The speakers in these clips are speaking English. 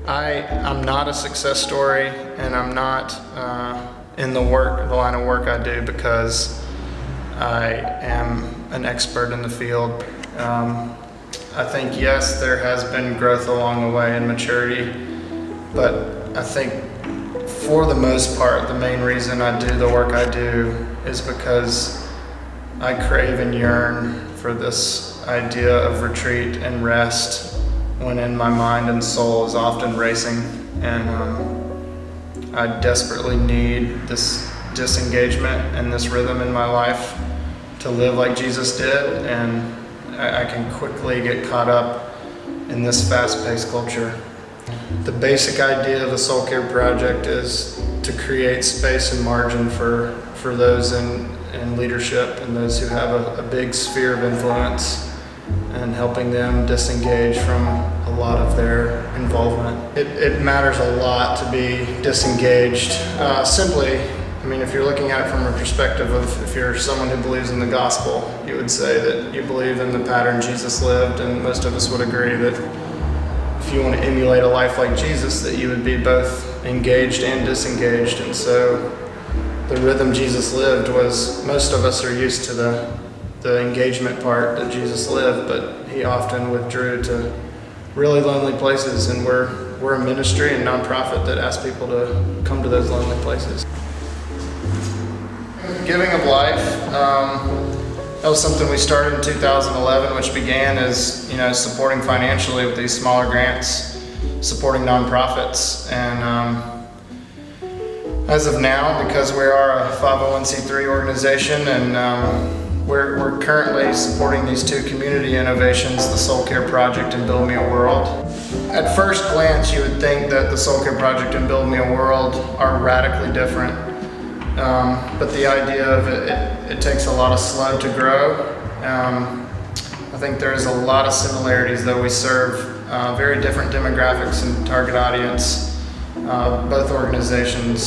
I'm not a success story, and I'm not in the line of work I do because I am an expert in the field. I think, yes, there has been growth along the way and maturity, but I think for the most part, the main reason I do the work I do is because I crave and yearn for this idea of retreat and rest when in my mind and soul is often racing, and I desperately need this disengagement and this rhythm in my life to live like Jesus did, and I can quickly get caught up in this fast-paced culture. The basic idea of the SoulCare project is to create space and margin for those in leadership and those who have a big sphere of influence, and helping them disengage from a lot of their involvement. It matters a lot to be disengaged. Simply, I mean, if you're looking at it from a perspective of if you're someone who believes in the gospel, you would say that you believe in the pattern Jesus lived, and most of us would agree that if you want to emulate a life like Jesus, that you would be both engaged and disengaged. And so the rhythm Jesus lived was, most of us are used to the engagement part that Jesus lived, but he often withdrew to really lonely places, and we're a ministry and nonprofit that asks people to come to those lonely places. Giving of life, that was something we started in 2011, which began as, supporting financially with these smaller grants, supporting nonprofits, and as of now, because we are a 501c3 organization, and we're currently supporting these two community innovations, the SoulCare Project and Build Me a World. At first glance, you would think that the SoulCare Project and Build Me a World are radically different, but the idea of it takes a lot of slow to grow. I think there's a lot of similarities, though we serve very different demographics and target audience. Both organizations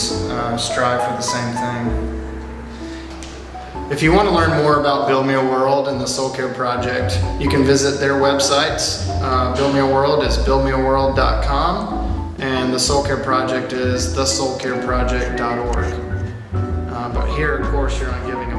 strive for the same thing. If you want to learn more about Build Me a World and the SoulCare Project, you can visit their websites. Build Me a World is buildmeaworld.com, and the SoulCare Project is thesoulcareproject.org. But here, of course, you're on Giving